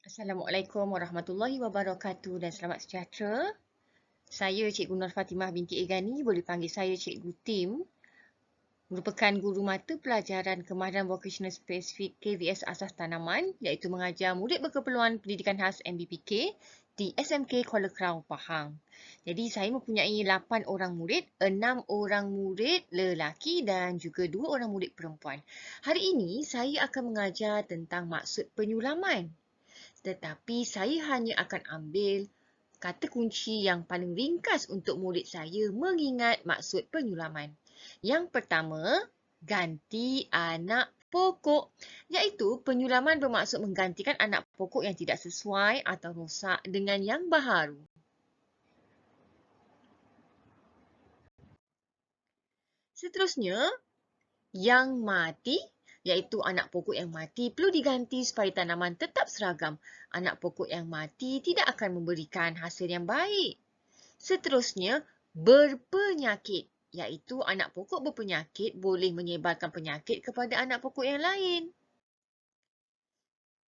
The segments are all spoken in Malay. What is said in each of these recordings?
Assalamualaikum warahmatullahi wabarakatuh dan selamat sejahtera. Saya Cikgu Nur Fatimah binti Egani, boleh panggil saya Cikgu Tim. Merupakan guru mata pelajaran kemahiran vocational spesifik KVS Asas Tanaman iaitu mengajar murid berkeperluan pendidikan khas MBPK di SMK Kuala Krau, Pahang. Jadi saya mempunyai 8 orang murid, 6 orang murid lelaki dan juga 2 orang murid perempuan. Hari ini saya akan mengajar tentang maksud penyulaman. Tetapi saya hanya akan ambil kata kunci yang paling ringkas untuk murid saya mengingat maksud penyulaman. Yang pertama, ganti anak pokok. Iaitu penyulaman bermaksud menggantikan anak pokok yang tidak sesuai atau rosak dengan yang baharu. Seterusnya, yang mati iaitu anak pokok yang mati perlu diganti supaya tanaman tetap seragam. Anak pokok yang mati tidak akan memberikan hasil yang baik. Seterusnya, berpenyakit iaitu anak pokok berpenyakit boleh menyebarkan penyakit kepada anak pokok yang lain.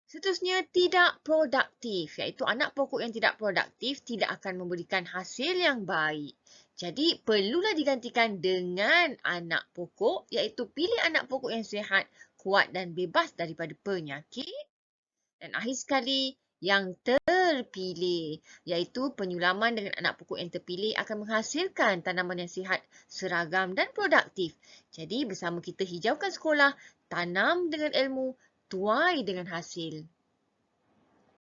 Seterusnya, tidak produktif iaitu anak pokok yang tidak produktif tidak akan memberikan hasil yang baik. Jadi, perlulah digantikan dengan anak pokok iaitu pilih anak pokok yang sihat, kuat dan bebas daripada penyakit. Dan akhir sekali, yang terpilih iaitu penyulaman dengan anak pokok yang terpilih akan menghasilkan tanaman yang sihat, seragam dan produktif. Jadi, bersama kita hijaukan sekolah, tanam dengan ilmu, tuai dengan hasil.